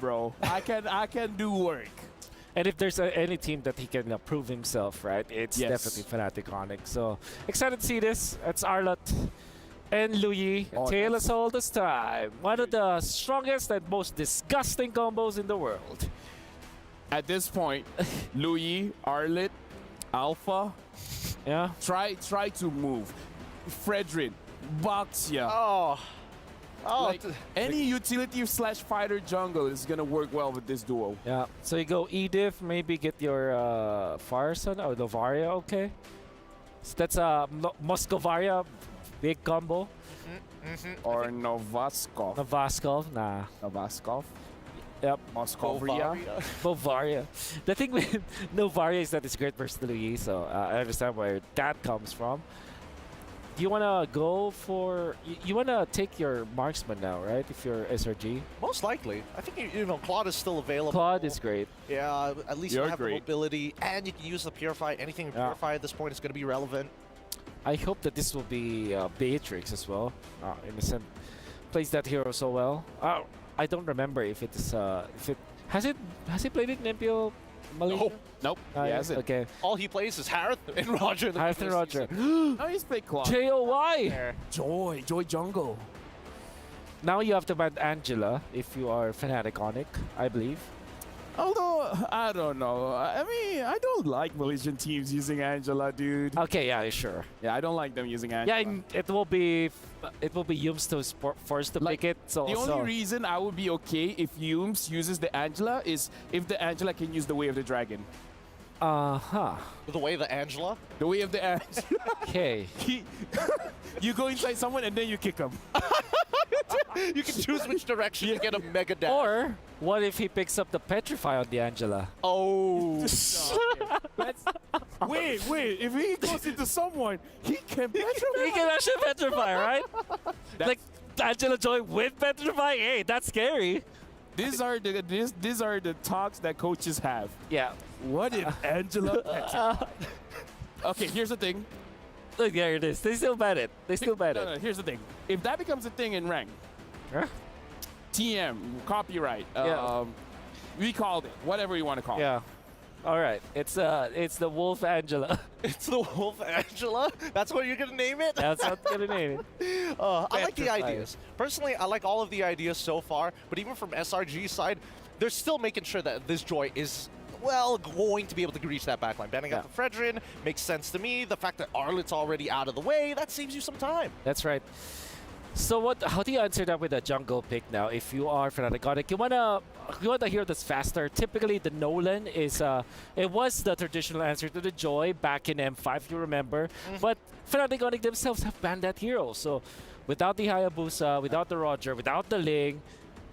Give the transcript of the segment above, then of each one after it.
bro. I can do work. And if there's any team that he can prove himself, right, it's definitely Fnatic Onyx. So excited to see this. It's Arlott and Louis. Tail us all this time. One of the strongest and most disgusting combos in the world. At this point, Louis, Arlott, Alpha, Yeah. try to move. Fredrin, Boxia. Like, any utility / fighter jungle is gonna work well with this duo. Yeah. So you go Edith, maybe get your Firesun or Novaria, okay? So that's a Moscovaria big combo. Or Novaskov. Novaskov, nah. Novaskov. Yep. Moscovia. Novaria. The thing with Novaria is that it's great versus Louis, so I understand where that comes from. Do you want to go for... You want to take your marksman now, right? If you're SRG. Most likely. I think, you know, Claude is still available. Claude is great. Yeah, at least you You're have the great. mobility, and you can use the Purify. Anything you Purify at this point is going to be relevant. I hope that this will be Beatrix as well. Innocent plays that hero so well. I don't remember if it is... Has he played it in MPO Malaysia? Nope. He hasn't. Okay. All he plays is Harith and Roger. Harith and Roger. Oh, he's played Claude. JOY! Joy Jungle. Now you have to ban Angela if you are Fnatic Onyx, I believe. Although, I don't know. I mean, I don't like Malaysian teams using Angela, dude. Okay, yeah, sure. Yeah, I don't like them using Yeah, Angela. and it will be Yum's forced to pick it. So the only reason I would be okay if Yums uses the Angela is if the Angela can use the Way of the Dragon. The way the Angela. The Way of the Angela. Okay. You go inside someone and then you kick them. You can choose which direction to get a mega dash. Or what if he picks up the Petrify on the Angela? Oh. Wait. If he goes into someone, he can petrify. He can actually Petrify, right? Like Angela Joy with Petrify? Hey, that's scary. These are the talks that coaches have. Yeah. What if Angela petrify? Okay, here's the thing. Look, there it is. They still ban it. They still ban it. No, here's the thing. If that becomes a thing in rank, Huh? TM, copyright, we called it, whatever you want to call it. Yeah. All right. It's the Wolf Angela. It's the Wolf Angela? That's what you're going to name it? That's not gonna name it. I like the Petrify. ideas. Personally, I like all of the ideas so far, but even from SRG's side, they're still making sure that this Joy is, well, going to be able to reach that backline. Banning out the Fredrin makes sense to me. The fact that Arlott's already out of the way, that saves you some time. That's right. So how do you answer that with a jungle pick now? If you are Fnatic Onyx, you want a hero that's faster. Typically, the Nolan is it was the traditional answer to the Joy back in M5, you remember. But Fnatic Onyx themselves have banned that hero. So without the Hayabusa, without the Roger, without the Ling,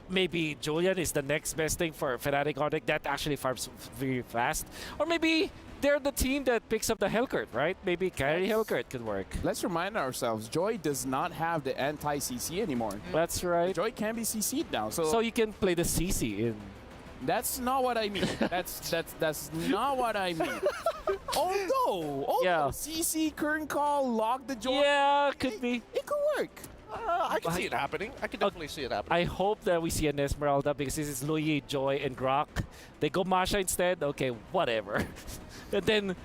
maybe Julian is the next best thing for Fnatic Onyx that actually farms very fast. Or maybe they're the team that picks up the Hellcurt, right? Maybe carry Hellcurt could work. Let's remind ourselves, Joy does not have the anti-CC anymore. That's right. Joy can be CC'd now. So you can play the CC in. That's not what I mean. That's not what I mean. Although CC, current call, log the Joy. Yeah, could be. It could work. I can see it happening. I can definitely see it happening. I hope that we see an Esmeralda because this is Louis, Joy, and Grok. They go Masha instead. Okay, whatever. And then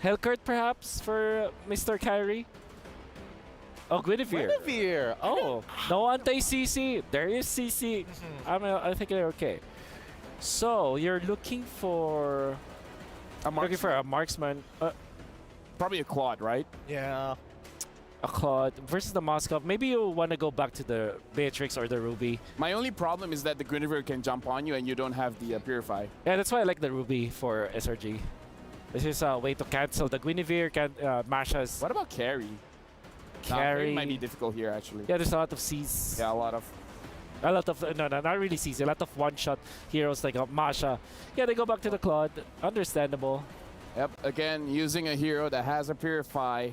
Hellcurt perhaps for Mr. Kyrie. Oh, Guinevere. Guinevere. Oh, no anti-CC. There is CC. I think they're okay. So you're looking for a marksman. Probably a Claude, right? Yeah. A Claude versus the Moskov. Maybe you want to go back to the Beatrix or the Ruby. My only problem is that the Guinevere can jump on you and you don't have the Purify. Yeah, that's why I like the Ruby for SRG. This is a way to cancel the Guinevere, Masha's. What about carry? Carry might be difficult here, actually. Yeah, there's a lot of Cs. Yeah, a lot of no, not really Cs. A lot of one-shot heroes like Masha. Yeah, they go back to the Claude. Understandable. Yep. Again, using a hero that has a Purify.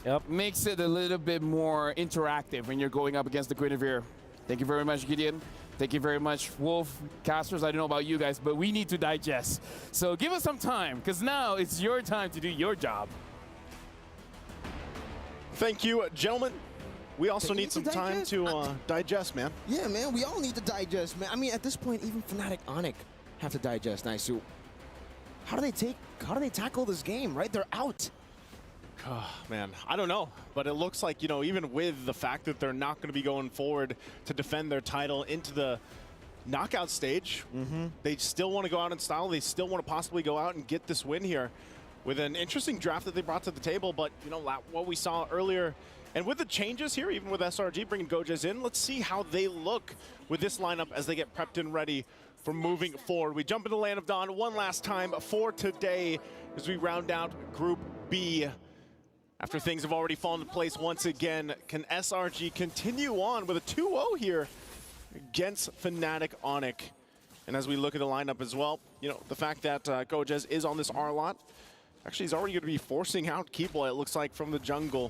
Yep. Makes it a little bit more interactive when you're going up against the Guinevere. Thank you very much, Gideon. Thank you very much, Wolf. Casters, I don't know about you guys, but we need to digest. So give us some time, because now it's your time to do your job. Thank you, gentlemen. We also They need some time to digest, man. Yeah, man, we all need to digest, man. I mean, at this point, even Fnatic Onic have to digest. Nice. So how do they tackle this game, right? They're out. Man, I don't know, but it looks like, you know, even with the fact that they're not going to be going forward to defend their title into the knockout stage, they still want to go out in style. They still want to possibly go out and get this win here with an interesting draft that they brought to the table. But, you know, what we saw earlier, and with the changes here, even with SRG bringing Gojez in, let's see how they look with this lineup as they get prepped and ready for moving forward. We jump into Land of Dawn one last time for today as we round out Group B. After things have already fallen into place once again, can SRG continue on with a 2-0 here against Fnatic Onic? And as we look at the lineup as well, you know, the fact that Gojez is on this R lot, actually he's already going to be forcing out Keyboy, it looks like, from the jungle.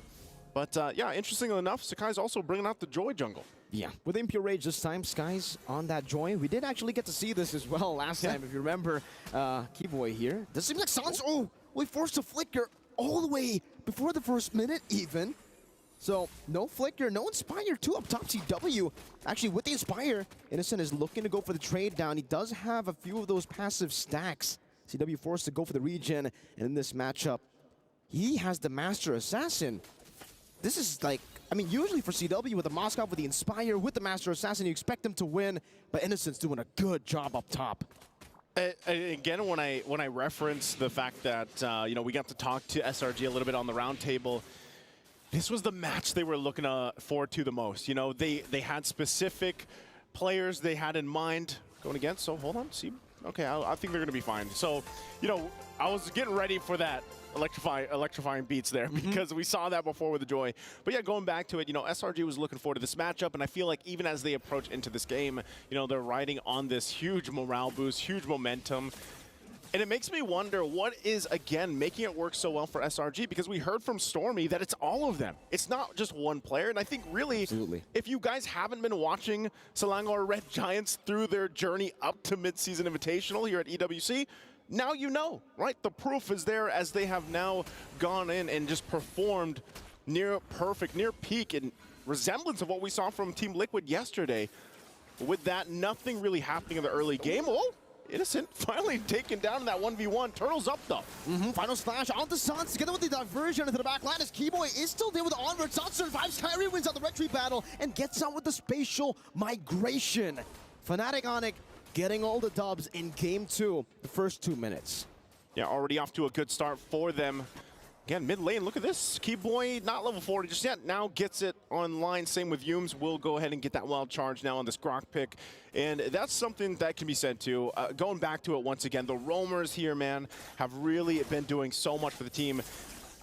But yeah, interestingly enough, Sakai's also bringing out the Joy jungle. Yeah, with Impure Rage this time, Sky's on that Joy. We did actually get to see this as well last time, if you remember. Keyboy here. Does seem like Sans, oh, we forced a flicker all the way before the first minute even. So no flicker, no Inspire, 2 up top CW. Actually with the Inspire, Innocent is looking to go for the trade down. He does have a few of those passive stacks. CW forced to go for the regen, and in this matchup, he has the Master Assassin. This is like, I mean, usually for CW with the Moskov, with the Inspire, with the Master Assassin, you expect them to win, but Innocent's doing a good job up top. Again, when I reference the fact that you know, we got to talk to SRG a little bit on the roundtable, this was the match they were looking forward to the most. You know, they had specific players they had in mind going against. So hold on, see, okay, I think they're going to be fine. So, you know, I was getting ready for that electrifying beats there because we saw that before with the Joy. But yeah, going back to it, you know, SRG was looking forward to this matchup, and I feel like even as they approach into this game, you know, they're riding on this huge morale boost, huge momentum. And it makes me wonder what is, again, making it work so well for SRG, because we heard from Stormy that it's all of them. It's not just one player. And I think really, if you guys haven't been watching Selangor Red Giants through their journey up to mid-season invitational here at EWC, now you know, right? The proof is there as they have now gone in and just performed near perfect, near peak, in resemblance of what we saw from Team Liquid yesterday. With that, nothing really happening in the early game. Oh, Innocent finally taken down in that 1v1. Turtle's up though. Final slash on the Sans together with the diversion into the back line as Keyboy is still there with the onward. Sans survives, Kyrie wins out the retreat battle and gets out with the spatial migration. Fnatic Onic getting all the dubs in game 2, the first 2 minutes. Yeah, already off to a good start for them. Again, mid lane, look at this. Keyboy, not level 40 just yet, now gets it online. Same with Yumes. We'll go ahead and get that wild charge now on this Grok pick. And that's something that can be said too. Going back to it once again, the roamers here, man, have really been doing so much for the team.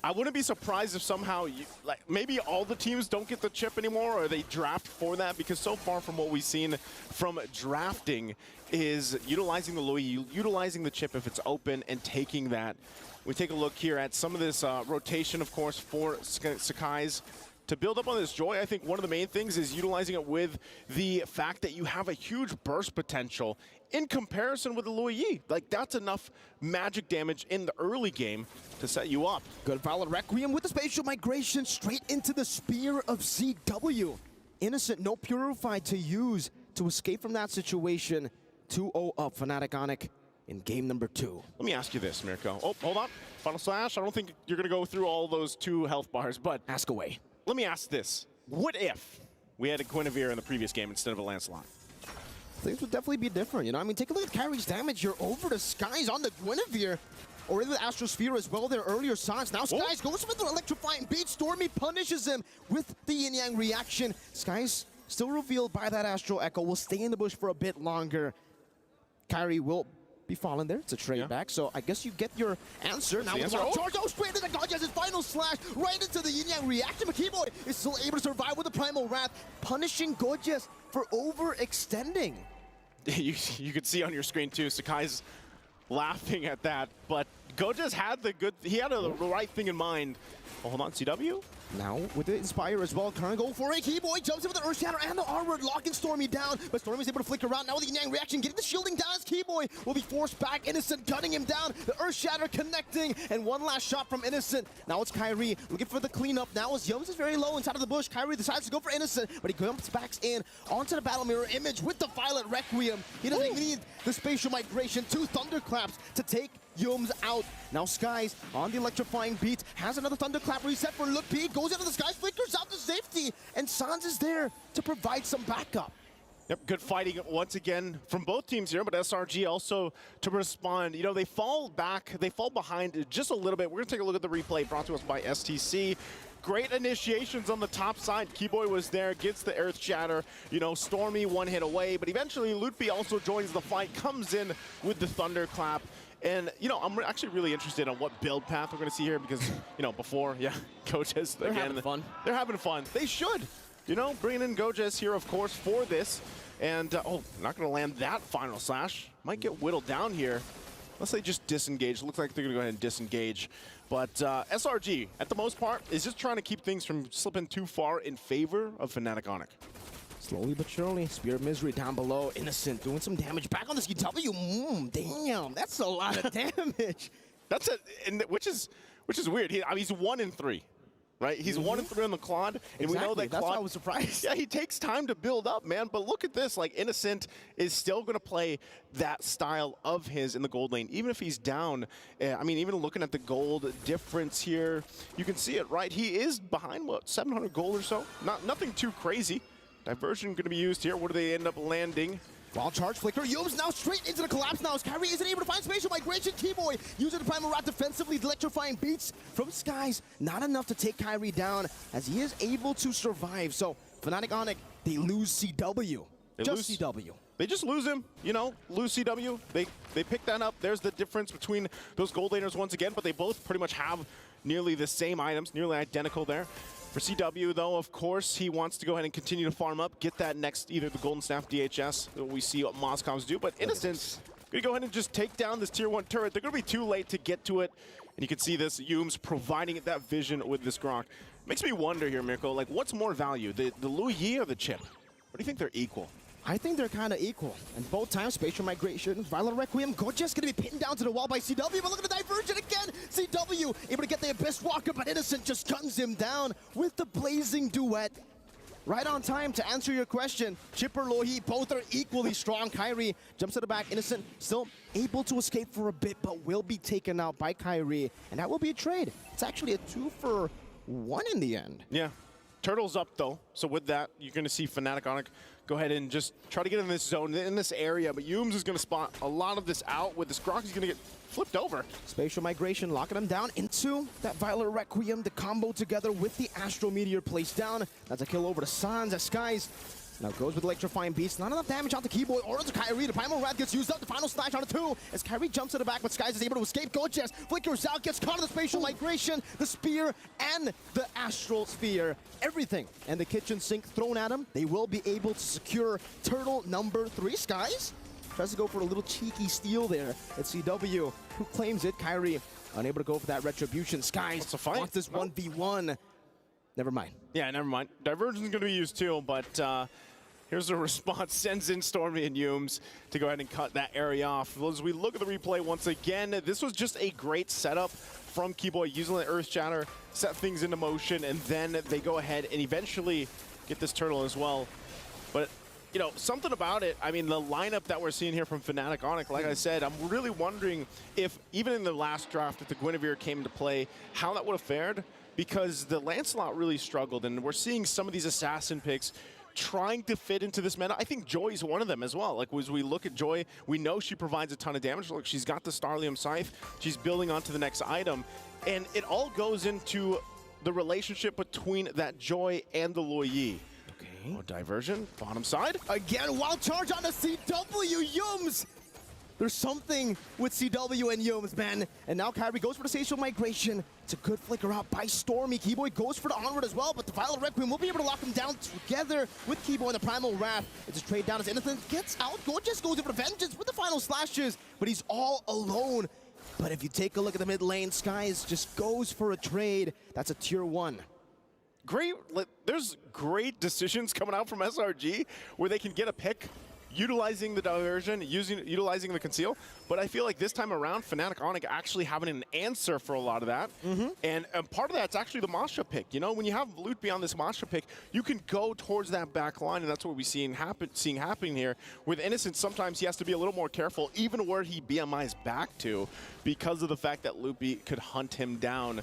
I wouldn't be surprised if somehow, like, maybe all the teams don't get the chip anymore, or they draft for that, because so far from what we've seen from drafting is utilizing the Louis, utilizing the chip if it's open, and taking that. We take a look here at some of this rotation, of course, for Sakai's. To build up on this Joy, I think one of the main things is utilizing it with the fact that you have a huge burst potential in comparison with the Louis Yi. Like, that's enough magic damage in the early game to set you up. Good Valid Requiem with the spatial migration straight into the Spear of CW. Innocent, no Purify to use to escape from that situation. 2-0 up, Fnatic Onic in game number 2. Let me ask you this, Mirko. Oh, hold on. Final slash. I don't think you're going to go through all those 2 health bars, but ask away. Let me ask this. What if we had a Guinevere in the previous game instead of a Lancelot? Things would definitely be different, you know? I mean, take a look at Kyrie's damage. You're over the Skies on the Guinevere. Or in the Astrosphere as well, their earlier Sans. Now Skies goes with an electrifying beat. Stormy punishes him with the yin-yang reaction. Skies still revealed by that Astro Echo. Will stay in the bush for a bit longer. Kyrie will be falling there. It's a trade back, so I guess you get your answer. Now with the charge, straight into Gojez, his final slash, right into the yin-yang reaction. But Keyboy is still able to survive with the Primal Wrath, punishing Gojez for overextending. You could see on your screen too, Sakai's laughing at that, but Gojas had he had the right thing in mind. Oh, hold on, CW? Now, with the Inspire as well, trying to go for it. Keyboy jumps in with the Earth Shatter and the Armored, locking Stormy down. But Stormy's able to flicker around. Now with the Yang reaction, getting the shielding down as Keyboy will be forced back. Innocent gunning him down. The Earth Shatter connecting. And one last shot from Innocent. Now it's Kyrie looking for the cleanup. Now as Yums is very low inside of the bush. Kyrie decides to go for Innocent, but he jumps back in onto the Battle Mirror image with the Violet Requiem. He doesn't even need the spatial migration. 2 Thunderclaps to take Yums out. Now Skies on the electrifying beat has another Thunderclap reset for Look P. Goes into the Skies, flickers out to safety, and Sans is there to provide some backup. Yep, good fighting once again from both teams here, but SRG also to respond. You know, they fall back, they fall behind just a little bit. We're gonna take a look at the replay brought to us by STC. Great initiations on the top side. Keyboy was there, gets the Earth Shatter. You know, Stormy 1 hit away, but eventually Lutpi also joins the fight, comes in with the Thunderclap. And, you know, I'm actually really interested on what build path we're going to see here because, you know, before, yeah, Gojas, They're having fun. They're having fun. They should. You know, bringing in Gojas here, of course, for this. And, oh, not going to land that final slash. Might get whittled down here. Unless they just disengage. Looks like they're going to go ahead and disengage. But SRG, at the most part, is just trying to keep things from slipping too far in favor of Fnatic Onic. Slowly but surely, Spear of Misery down below. Innocent doing some damage back on the CW. Damn, that's a lot of damage. That's it, which is weird. I mean, he's 1 in 3, right? He's 1 in 3 on the Claude, and we know that that's Claude. why I was surprised. Yeah, he takes time to build up, man. But look at this, like Innocent is still going to play that style of his in the gold lane, even if he's down. I mean, even looking at the gold difference here, you can see it, right? He is behind what 700 gold or so. Nothing too crazy. Diversion going to be used here. What do they end up landing? Wild charge flicker. Yums now straight into the collapse now as Kyrie isn't able to find spatial migration. Keyboy using the Primal Rat defensively. The electrifying beats from Skies. Not enough to take Kyrie down as he is able to survive. So Fnatic Onic, they lose CW. CW. They just lose him, you know, lose CW. They pick that up. There's the difference between those gold laners once again, but they both pretty much have nearly the same items, nearly identical there. For CW, though, of course, he wants to go ahead and continue to farm up, get that next, either the Golden Staff DHS, we see what Moscov's do, but Innocent's going to go ahead and just take down this Tier 1 turret. They're going to be too late to get to it, and you can see this, Yums providing it that vision with this Grok. Makes me wonder here, Mirko, like, what's more value, the Lu Yi or the chip? Or do you think they're equal? I think they're kind of equal. And both times, spatial migration, Violet Requiem, Gojas going to be pinned down to the wall by CW, but look at the diversion again! CW able to get the Abyss Walker, but Innocent just guns him down with the Blazing Duet. Right on time to answer your question. Chipper, Lohi, both are equally strong. Kyrie jumps to the back. Innocent still able to escape for a bit, but will be taken out by Kyrie. And that will be a trade. It's actually a 2-for-1 in the end. Yeah. Turtle's up, though. So with that, you're going to see Fnatic Onic go ahead and just try to get in this zone, in this area. But Yums is going to spot a lot of this out. With this Grok, he's going to get flipped over. Spatial migration, locking him down into that Violet Requiem. The combo together with the Astro Meteor placed down. That's a kill over to Sans as Skies now goes with Electrifying Beast. Not enough damage on the Keyboy or to Kyrie. The Primal Rat gets used up. The final slash on a 2 as Kyrie jumps to the back, but Skies is able to escape. Gojas flickers out, gets caught in the spatial migration. The spear and the Astral Sphere. Everything and the kitchen sink thrown at him. They will be able to secure turtle number 3. Skies tries to go for a little cheeky steal there at CW, who claims it. Kyrie unable to go for that retribution. Skies wants this 1v1. Never mind. Yeah, never mind. Diversion's going to be used too, but here's the response. Sends in Stormy and Yums to go ahead and cut that area off. As we look at the replay once again, this was just a great setup from Keyboy using the Earth Shatter, set things into motion, and then they go ahead and eventually get this turtle as well. But, you know, something about it, I mean, the lineup that we're seeing here from Fnatic Onic, like I said, I'm really wondering if, even in the last draft, if the Guinevere came into play, how that would have fared, because the Lancelot really struggled, and we're seeing some of these assassin picks trying to fit into this meta. I think Joy's one of them as well. Like, as we look at Joy, we know she provides a ton of damage. Look, she's got the Starlium Scythe. She's building onto the next item. And it all goes into the relationship between that Joy and the Lu Yi. Okay. Oh, diversion, bottom side. Again, wild charge on the CW, Yums! There's something with CW and Yums, man. And now Kyrie goes for the spatial migration. It's a good flicker out by Stormy. Keyboy goes for the onward as well, but the Violet Requiem will be able to lock him down together with Keyboy and the Primal Wrath. It's a trade down as Innocent gets out. Gojas goes in for the vengeance with the final slashes, but he's all alone. But if you take a look at the mid lane, Skies just goes for a trade. That's a tier 1. There's great decisions coming out from SRG where they can get a pick, utilizing the diversion, utilizing the conceal. But I feel like this time around, Fnatic Onic actually having an answer for a lot of that. And part of that's actually the Masha pick. You know, when you have loot beyond this Masha pick, you can go towards that back line, and that's what we're seeing happening here. With Innocent, sometimes he has to be a little more careful, even where he BMIs back to, because of the fact that Loopy could hunt him down.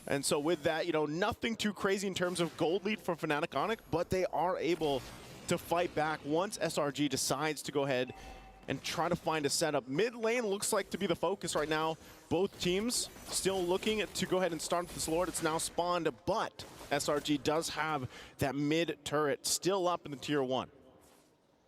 And so with that, you know, nothing too crazy in terms of gold lead for Fnatic Onic, but they are able to fight back once SRG decides to go ahead and try to find a setup. Mid lane looks like to be the focus right now. Both teams still looking to go ahead and start this Lord. It's now spawned, but SRG does have that mid turret still up in the tier 1.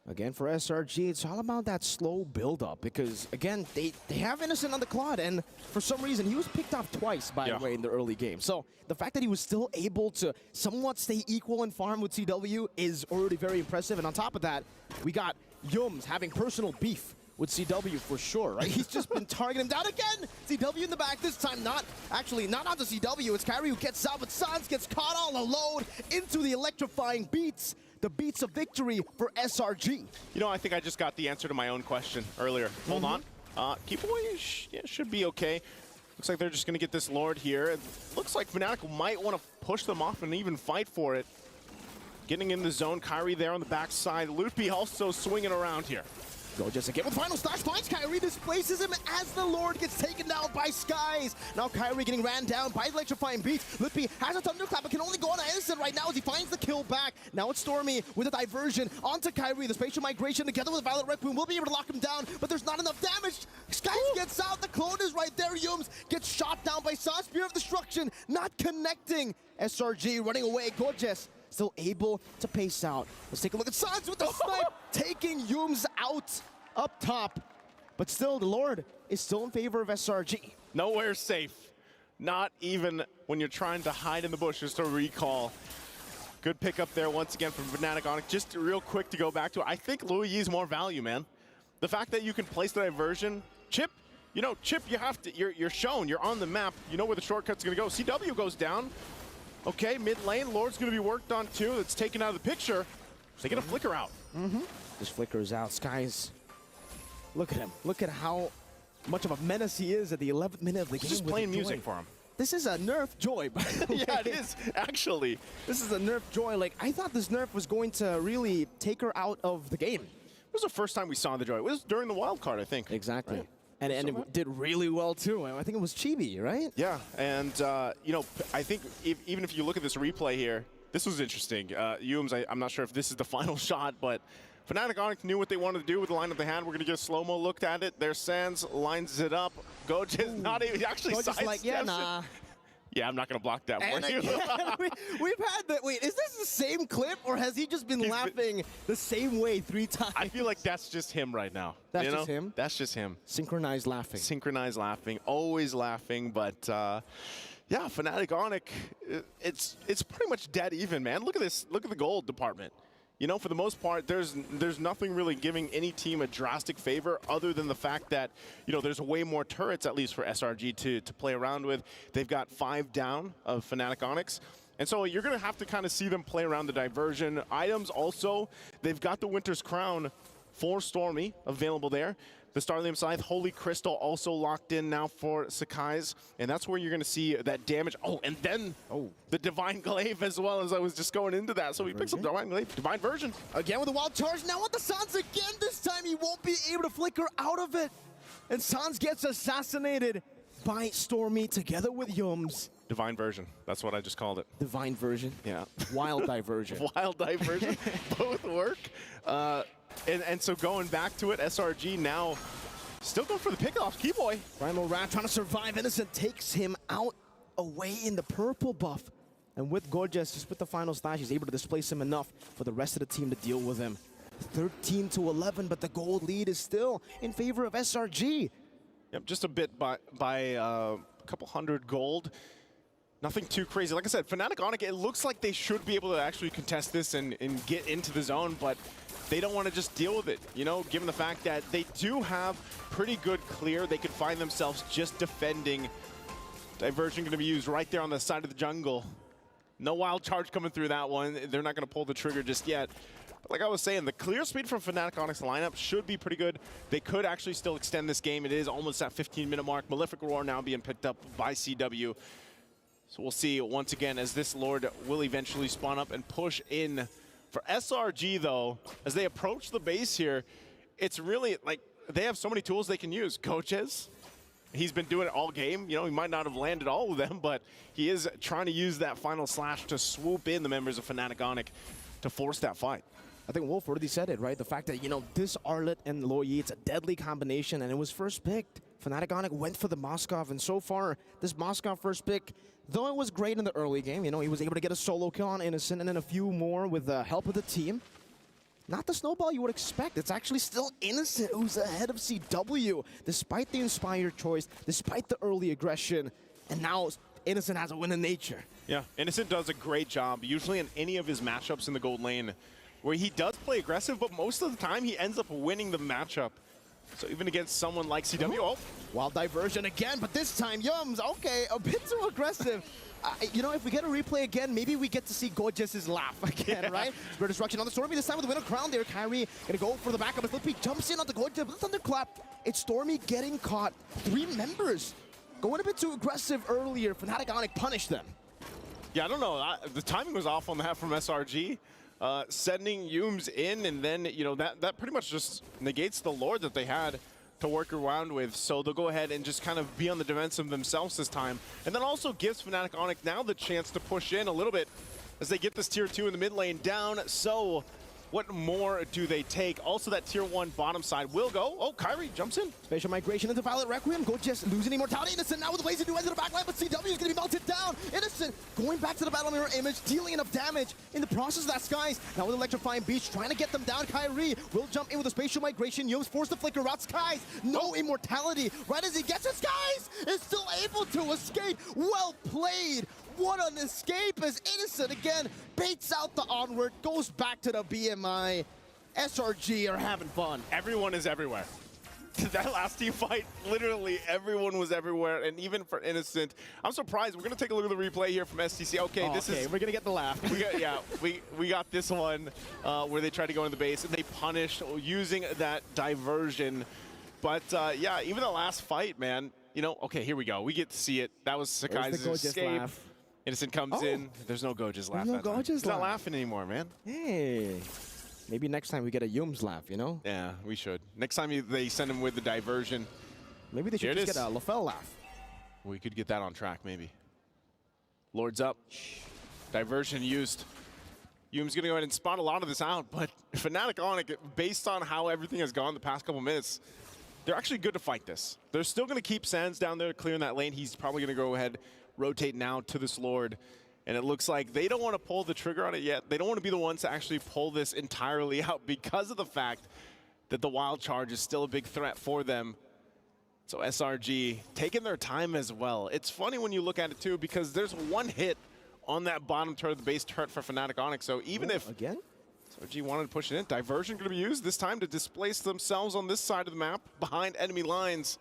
Again, for SRG, it's all about that slow build-up because, again, they have Innocent on the Claude, and for some reason, he was picked off twice, by the way, in the early game. So the fact that he was still able to somewhat stay equal in farm with CW is already very impressive. And on top of that, we got Yums having personal beef with CW for sure, right? He's just been targeting him down again. CW in the back this time, not onto CW. It's Kyrie who gets out, but Sans gets caught all alone into the electrifying beats. The beats of victory for SRG. You know, I think I just got the answer to my own question earlier. Hold on. Keep away should be okay. Looks like they're just going to get this Lord here. It looks like Fnatic might want to push them off and even fight for it. Getting in the zone, Kyrie there on the backside. Loopy also swinging around here. Go just again with final slash, finds Kyrie, displaces him as the Lord gets taken down by Skies. Now Kyrie getting ran down by the electrifying beats. Lippy has a thunderclap, but can only go on Innocent right now as he finds the kill back. Now it's Stormy with a diversion onto Kyrie. The spatial migration together with Violet Rec Boom will be able to lock him down, but there's not enough damage. Skies gets out, the clone is right there. Yums gets shot down by Sans. Spear of Destruction, not connecting. SRG running away. Gorgeous still able to pace out. Let's take a look at Sans with the snipe, taking Yums out up top. But still, the Lord is still in favor of SRG. Nowhere safe. Not even when you're trying to hide in the bushes to recall. Good pickup there once again from Fnatic Onic. Just real quick to go back to it. I think Louis is more value, man. The fact that you can place the diversion. Chip, you know, Chip, you have to, you're shown, you're on the map. You know where the shortcut's gonna go. CW goes down. Okay, mid lane, Lord's gonna be worked on too. It's taken out of the picture. They get a flicker out. This flickers out. Skies, look at him. Look at how much of a menace he is at the 11th minute of the game. Just playing music for him. This is a nerf Joy, by the way. Yeah, it is, actually. This is a nerf Joy. Like, I thought this nerf was going to really take her out of the game. It was the first time we saw the Joy. It was during the wild card, I think. Exactly. Right? And it did really well, too. I think it was Chibi, right? Yeah, and, you know, I think even if you look at this replay here, this was interesting. Yums, I'm not sure if this is the final shot, but Fnatic Onic knew what they wanted to do with the lineup they had. We're going to get a slow-mo looked at it. There's Sans, lines it up. Goja's not even, actually Goja's like, yeah, nah. Yeah, I'm not going to block that for you. We've had that. Wait, is this the same clip, or has he just been laughing the same way 3 times? I feel like that's just him right now. That's just him? That's just him. Synchronized laughing. Synchronized laughing. Always laughing, but yeah, Fnatic Onic, it's pretty much dead even, man. Look at this. Look at the gold department. You know, for the most part, there's nothing really giving any team a drastic favor other than the fact that, you know, there's way more turrets, at least for SRG, to play around with. They've got 5 down of Fnatic Onics. And so you're going to have to kind of see them play around the diversion. Items also, they've got the Winter's Crown for Stormy available there. The Starlium Scythe, Holy Crystal also locked in now for Sakai's. And that's where you're going to see that damage. Oh, and then the Divine Glaive as well, as I was just going into that. So we picked up Divine Glaive, Divine Version. Again with the wild charge. Now with the Sans again. This time he won't be able to flicker out of it. And Sans gets assassinated by Stormy together with Yums. Divine Version. That's what I just called it. Divine Version. Yeah. Wild Diversion. Wild Diversion. Both work. And so going back to it, SRG now still going for the pickoffs. Keyboy. Primal Rat trying to survive. Innocent takes him out away in the purple buff. And with Gorgeous, just with the final slash, he's able to displace him enough for the rest of the team to deal with him. 13-11, but the gold lead is still in favor of SRG. Yep, just a bit by a couple hundred gold. Nothing too crazy. Like I said, Fnatic Onic, it looks like they should be able to actually contest this and get into the zone, but they don't want to just deal with it, you know, given the fact that they do have pretty good clear. They could find themselves just defending. Diversion going to be used right there on the side of the jungle. No wild charge coming through that one. They're not going to pull the trigger just yet. But like I was saying, the clear speed from Fnatic Onyx lineup should be pretty good. They could actually still extend this game. It is almost that 15-minute mark. Malefic Roar now being picked up by CW. So we'll see once again as this Lord will eventually spawn up and push in. For SRG though, as they approach the base here, it's really like they have so many tools they can use. Coaches, he's been doing it all game. You know, he might not have landed all of them, but he is trying to use that final slash to swoop in the members of Fnatic Onyx to force that fight. I think Wolf already said it, right? The fact that, you know, this Arlet and Loyi, it's a deadly combination, and it was first picked. Fnatic Onyx went for the Moskov, and so far, this Moskov first pick, though it was great in the early game, you know, he was able to get a solo kill on Innocent and then a few more with the help of the team. Not the snowball you would expect. It's actually still Innocent who's ahead of CW, despite the inspired choice, despite the early aggression, and now Innocent has a win in nature. Yeah, Innocent does a great job, usually in any of his matchups in the gold lane, where he does play aggressive, but most of the time he ends up winning the matchup. So even against someone like CW, oh. Wild diversion again, but this time Yums, okay, a bit too aggressive. You know, if we get a replay again, maybe we get to see Gorgeous' laugh again, right? Spirit Destruction on the Stormy, this time with the Winter Crown there. Kyrie gonna go for the backup as Flippy jumps in on the Gorgeous with the Thunderclap. It's Stormy getting caught. 3 members going a bit too aggressive earlier. Fnatic Onyx punished them. Yeah, I don't know. The timing was off on that from SRG. Sending Yums in, and then, you know, that pretty much just negates the Lord that they had to work around with. So they'll go ahead and just kind of be on the defensive themselves this time. And then also gives Fnatic Onyx now the chance to push in a little bit as they get this tier 2 in the mid lane down. So what more do they take? Also that tier 1 bottom side will go. Oh, Kyrie jumps in. Spatial migration into Violet Requiem. Gorgeous losing immortality. Innocent now with the laser do into the backline, but CW is going to be melted down. Innocent going back to the battle mirror image, dealing enough damage in the process of that Skies. Now with Electrifying Beach, trying to get them down. Kyrie will jump in with a spatial migration. Yums force the flicker out. Skies, no immortality. Right as he gets it, Skies is still able to escape. Well played. What an escape as Innocent again baits out the onward, goes back to the BMI. SRG are having fun. Everyone is everywhere. That last team fight, literally everyone was everywhere, and even for Innocent. I'm surprised. We're going to take a look at the replay here from STC. Okay, this is... we're going to get the laugh. we got this one where they tried to go in the base, and they punished using that diversion. But, yeah, even the last fight, man, you know, okay, here we go. We get to see it. That was Sakai's escape. Laugh. Innocent comes in. There's no Goja's laugh. No Goja's He's not laugh. laughing anymore, man. Hey. Maybe next time we get a Yums laugh, you know? Yeah, we should. Next time they send him with the diversion. Maybe they should just get a LaFell laugh. We could get that on track, maybe. Lord's up. Diversion used. Yum's going to go ahead and spot a lot of this out, but Fnatic Onyx, based on how everything has gone the past couple minutes, they're actually good to fight this. They're still going to keep Sands down there clearing that lane. He's probably going to go ahead, rotate now to this Lord. And it looks like they don't want to pull the trigger on it yet. They don't want to be the ones to actually pull this entirely out because of the fact that the wild charge is still a big threat for them. So SRG taking their time as well. It's funny when you look at it too, because there's one hit on that bottom turret of the base turret for Fnatic Onyx. So even if again SRG wanted to push it in, diversion going to be used this time to displace themselves on this side of the map behind enemy lines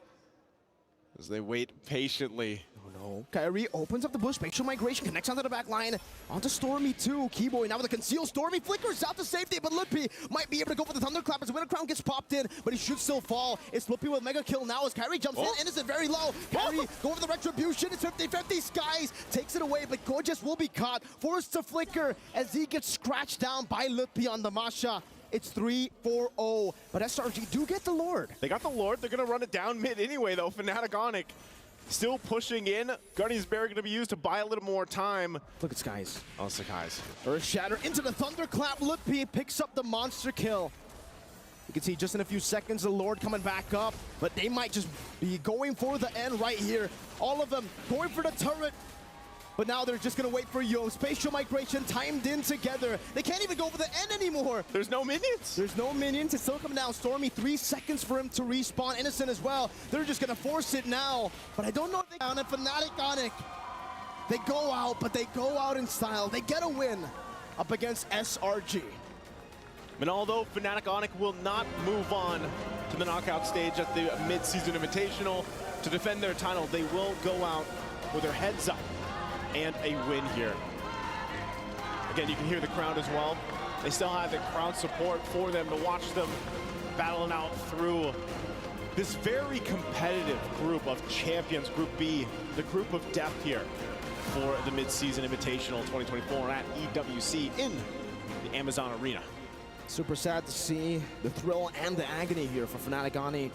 as they wait patiently. No. Kyrie opens up the bush, spatial migration, connects onto the back line, onto Stormy too. Keyboy now with a conceal. Stormy flickers out to safety, but Lippy might be able to go for the Thunderclap as Winter Crown gets popped in, but he should still fall. It's Lippy with mega kill now as Kyrie jumps in. Innocent very low. Kyrie going for the Retribution. It's 50-50. Skies takes it away, but Gorgeous will be caught. Forced to flicker as he gets scratched down by Lippy on the Masha. It's 3-4-0, but SRG do get the Lord. They got the Lord. They're going to run it down mid anyway, though. Fnatic Onyx still pushing in. Guardian's Barrier going to be used to buy a little more time. Look at Skies. Oh, Sakai's. Earth Shatter into the Thunderclap. Lippy picks up the monster kill. You can see just in a few seconds the Lord coming back up, but they might just be going for the end right here. All of them going for the turret. But now they're just going to wait for Yo. Spatial migration timed in together. They can't even go for the end anymore. There's no minions. There's no minions. It's still coming down. Stormy, 3 seconds for him to respawn. Innocent as well. They're just going to force it now. But I don't know if they down. And Fnatic Onyx, they go out, but they go out in style. They get a win up against SRG. And although Fnatic Onic will not move on to the knockout stage at the mid-season invitational to defend their title, they will go out with their heads up and a win here. Again, you can hear the crowd as well. They still have the crowd support for them to watch them battling out through this very competitive group of champions, Group B, the group of death here for the mid-season invitational 2024 at EWC in the Amazon Arena. Super sad to see the thrill and the agony here for Fnatic Onic.